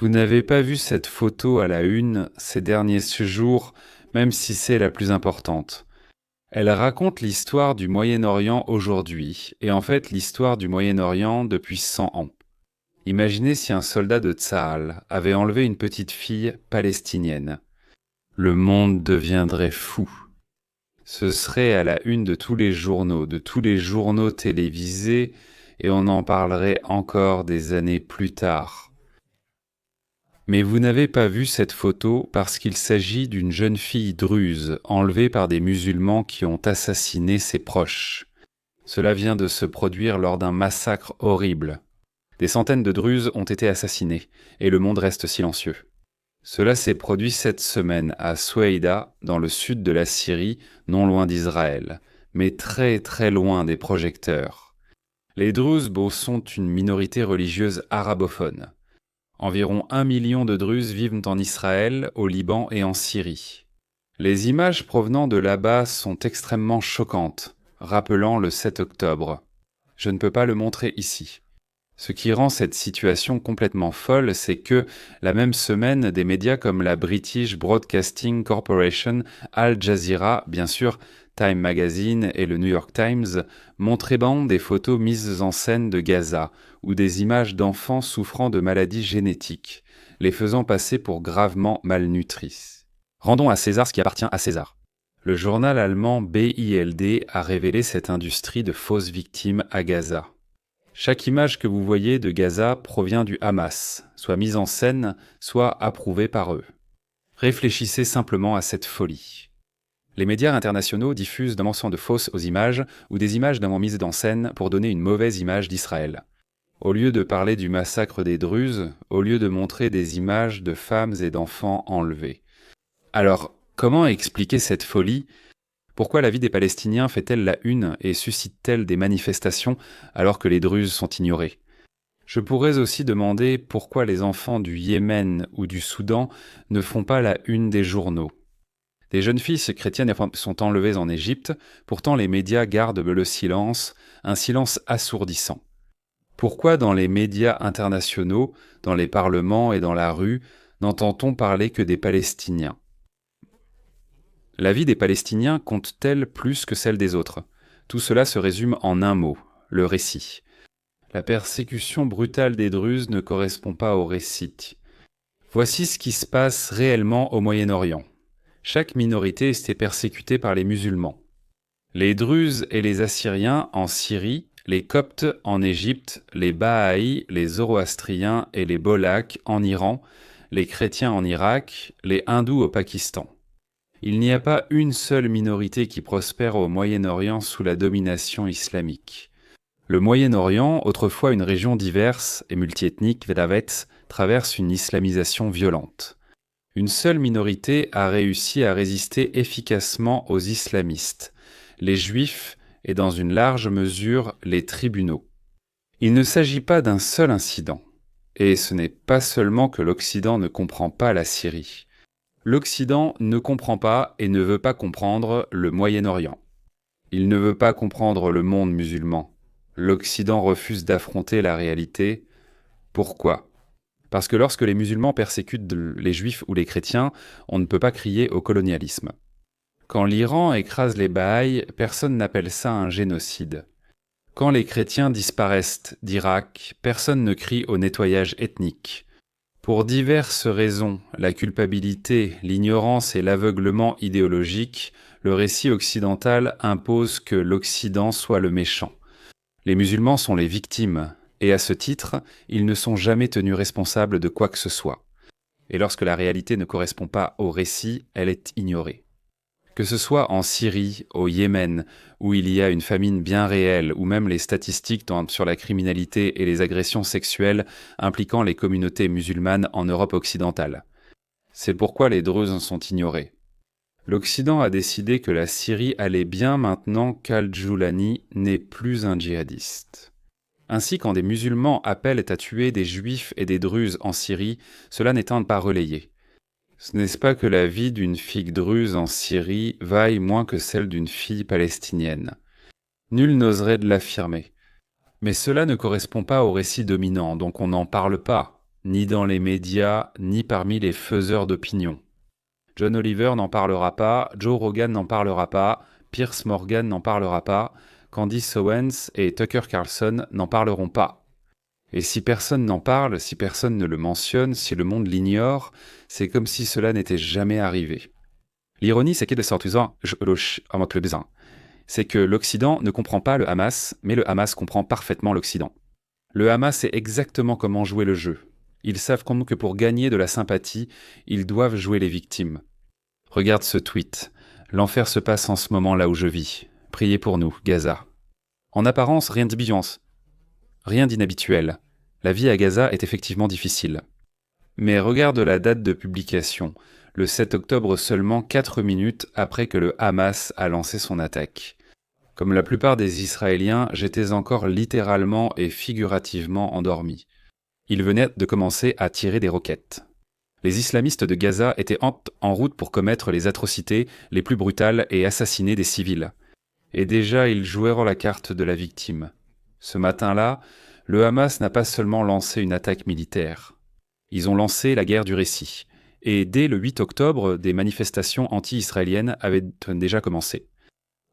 Vous n'avez pas vu cette photo à la une ces derniers jours, même si c'est la plus importante. Elle raconte l'histoire du Moyen-Orient aujourd'hui, et en fait l'histoire du Moyen-Orient depuis 100 ans. Imaginez si un soldat de Tsahal avait enlevé une petite fille palestinienne. Le monde deviendrait fou. Ce serait à la une de tous les journaux télévisés, et on en parlerait encore des années plus tard. Mais vous n'avez pas vu cette photo parce qu'il s'agit d'une jeune fille druze enlevée par des musulmans qui ont assassiné ses proches. Cela vient de se produire lors d'un massacre horrible. Des centaines de druzes ont été assassinés et le monde reste silencieux. Cela s'est produit cette semaine à Soueïda, dans le sud de la Syrie, non loin d'Israël, mais très très loin des projecteurs. Les Druzes sont une minorité religieuse arabophone. Environ 1 million de Druzes vivent en Israël, au Liban et en Syrie. Les images provenant de là-bas sont extrêmement choquantes, rappelant le 7 octobre. Je ne peux pas le montrer ici. Ce qui rend cette situation complètement folle, c'est que, la même semaine, des médias comme la British Broadcasting Corporation, Al Jazeera, bien sûr, Time Magazine et le New York Times montraient des photos mises en scène de Gaza ou des images d'enfants souffrant de maladies génétiques, les faisant passer pour gravement malnutris. Rendons à César ce qui appartient à César. Le journal allemand BILD a révélé cette industrie de fausses victimes à Gaza. Chaque image que vous voyez de Gaza provient du Hamas, soit mise en scène, soit approuvée par eux. Réfléchissez simplement à cette folie. Les médias internationaux diffusent d'un mensonge de fausses aux images ou des images d'un mises en scène pour donner une mauvaise image d'Israël. Au lieu de parler du massacre des Druzes, au lieu de montrer des images de femmes et d'enfants enlevés. Alors, comment expliquer cette folie ? Pourquoi la vie des Palestiniens fait-elle la une et suscite-t-elle des manifestations alors que les Druzes sont ignorés ? Je pourrais aussi demander pourquoi les enfants du Yémen ou du Soudan ne font pas la une des journaux. Des jeunes filles chrétiennes sont enlevées en Égypte, pourtant les médias gardent le silence, un silence assourdissant. Pourquoi dans les médias internationaux, dans les parlements et dans la rue, n'entend-on parler que des Palestiniens ? La vie des Palestiniens compte-t-elle plus que celle des autres ? Tout cela se résume en un mot, le récit. La persécution brutale des Druzes ne correspond pas au récit. Voici ce qui se passe réellement au Moyen-Orient. Chaque minorité était persécutée par les musulmans. Les Druzes et les Assyriens en Syrie, les Coptes en Égypte, les Bahaïs, les Zoroastriens et les Bolaks en Iran, les chrétiens en Irak, les hindous au Pakistan. Il n'y a pas une seule minorité qui prospère au Moyen-Orient sous la domination islamique. Le Moyen-Orient, autrefois une région diverse et multiethnique, traverse une islamisation violente. Une seule minorité a réussi à résister efficacement aux islamistes, les Juifs et dans une large mesure les tribunaux. Il ne s'agit pas d'un seul incident, et ce n'est pas seulement que l'Occident ne comprend pas la Syrie. L'Occident ne comprend pas et ne veut pas comprendre le Moyen-Orient. Il ne veut pas comprendre le monde musulman. L'Occident refuse d'affronter la réalité. Pourquoi ? Parce que lorsque les musulmans persécutent les juifs ou les chrétiens, on ne peut pas crier au colonialisme. Quand l'Iran écrase les Bahaïs, personne n'appelle ça un génocide. Quand les chrétiens disparaissent d'Irak, personne ne crie au nettoyage ethnique. Pour diverses raisons, la culpabilité, l'ignorance et l'aveuglement idéologique, le récit occidental impose que l'Occident soit le méchant. Les musulmans sont les victimes, et à ce titre, ils ne sont jamais tenus responsables de quoi que ce soit. Et lorsque la réalité ne correspond pas au récit, elle est ignorée. Que ce soit en Syrie, au Yémen, où il y a une famine bien réelle, ou même les statistiques sur la criminalité et les agressions sexuelles impliquant les communautés musulmanes en Europe occidentale. C'est pourquoi les Druzes sont ignorés. L'Occident a décidé que la Syrie allait bien maintenant qu'Al-Joulani n'est plus un djihadiste. Ainsi, quand des musulmans appellent à tuer des juifs et des druzes en Syrie, cela n'étant pas relayé. Ce n'est pas que la vie d'une fille druze en Syrie vaille moins que celle d'une fille palestinienne. Nul n'oserait de l'affirmer. Mais cela ne correspond pas au récit dominant, donc on n'en parle pas. ni dans les médias, ni parmi les faiseurs d'opinion. John Oliver n'en parlera pas, Joe Rogan n'en parlera pas, Piers Morgan n'en parlera pas, Candice Owens et Tucker Carlson n'en parleront pas. Et si personne n'en parle, si personne ne le mentionne, si le monde l'ignore, c'est comme si cela n'était jamais arrivé. L'ironie, c'est que l'Occident ne comprend pas le Hamas, mais le Hamas comprend parfaitement l'Occident. Le Hamas sait exactement comment jouer le jeu. Ils savent que pour gagner de la sympathie, ils doivent jouer les victimes. Regarde ce tweet. L'enfer se passe en ce moment là où je vis. Priez pour nous, Gaza. En apparence, rien d'inhabituel. La vie à Gaza est effectivement difficile. Mais regarde la date de publication, le 7 octobre seulement 4 minutes après que le Hamas a lancé son attaque. Comme la plupart des Israéliens, j'étais encore littéralement et figurativement endormi. Ils venaient de commencer à tirer des roquettes. Les islamistes de Gaza étaient en route pour commettre les atrocités les plus brutales et assassiner des civils. Et déjà, ils jouèrent la carte de la victime. Ce matin-là, le Hamas n'a pas seulement lancé une attaque militaire. Ils ont lancé la guerre du récit. Et dès le 8 octobre, des manifestations anti-israéliennes avaient déjà commencé.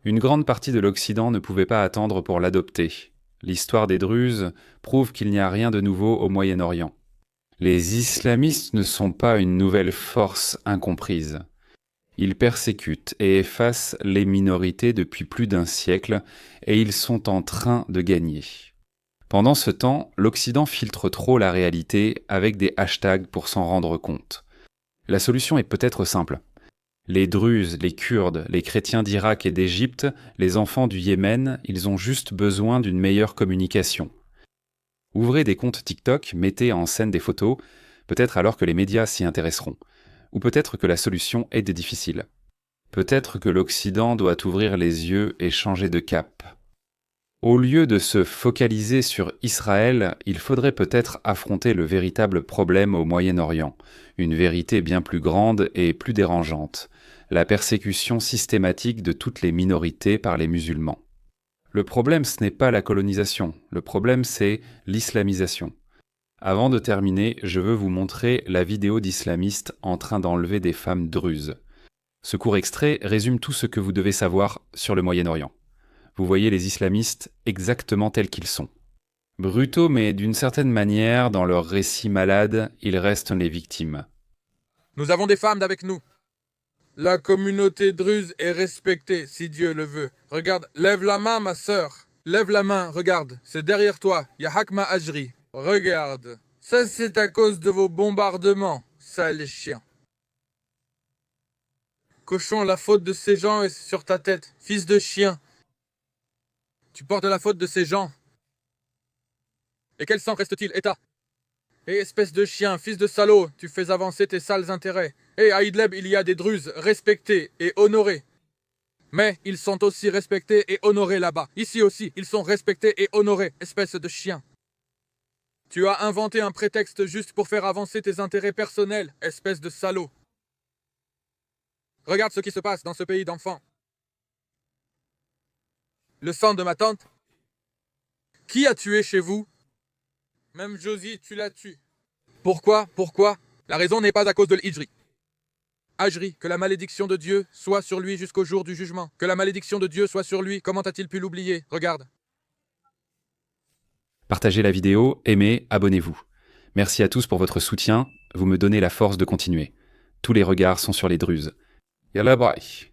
Une grande partie de l'Occident ne pouvait pas attendre pour l'adopter. L'histoire des Druzes prouve qu'il n'y a rien de nouveau au Moyen-Orient. Les islamistes ne sont pas une nouvelle force incomprise. Ils persécutent et effacent les minorités depuis plus d'un siècle et ils sont en train de gagner. Pendant ce temps, l'Occident filtre trop la réalité avec des hashtags pour s'en rendre compte. La solution est peut-être simple. Les Druzes, les Kurdes, les chrétiens d'Irak et d'Égypte, les enfants du Yémen, ils ont juste besoin d'une meilleure communication. Ouvrez des comptes TikTok, mettez en scène des photos, peut-être alors que les médias s'y intéresseront. Ou peut-être que la solution est difficile. Peut-être que l'Occident doit ouvrir les yeux et changer de cap. Au lieu de se focaliser sur Israël, il faudrait peut-être affronter le véritable problème au Moyen-Orient, une vérité bien plus grande et plus dérangeante, la persécution systématique de toutes les minorités par les musulmans. Le problème, ce n'est pas la colonisation, le problème, c'est l'islamisation. Avant de terminer, je veux vous montrer la vidéo d'islamistes en train d'enlever des femmes druzes. Ce court extrait résume tout ce que vous devez savoir sur le Moyen-Orient. Vous voyez les islamistes exactement tels qu'ils sont. Brutaux, mais d'une certaine manière, dans leur récit malade, ils restent les victimes. Nous avons des femmes avec nous. La communauté druze est respectée, si Dieu le veut. Regarde, lève la main, ma sœur. Lève la main, regarde, c'est derrière toi. Ya Hakma Ajri. Regarde. Ça, c'est à cause de vos bombardements, sales chiens. Cochon, la faute de ces gens est sur ta tête, fils de chien. Tu portes la faute de ces gens. Et quel sang reste-t-il, État? Et espèce de chien, fils de salaud, tu fais avancer tes sales intérêts. Et à Idlib, il y a des Druzes respectés et honorés. Mais ils sont aussi respectés et honorés là-bas. Ici aussi, ils sont respectés et honorés, espèce de chien. Tu as inventé un prétexte juste pour faire avancer tes intérêts personnels, espèce de salaud. Regarde ce qui se passe dans ce pays d'enfants. Le sang de ma tante. Qui a tué chez vous? Même Josie, tu l'as tué. Pourquoi? La raison n'est pas à cause de l'Hijri. Ajri, que la malédiction de Dieu soit sur lui jusqu'au jour du jugement. Que la malédiction de Dieu soit sur lui, comment a-t-il pu l'oublier? Regarde. Partagez la vidéo, aimez, abonnez-vous. Merci à tous pour votre soutien, vous me donnez la force de continuer. Tous les regards sont sur les Druzes. Yalla bye.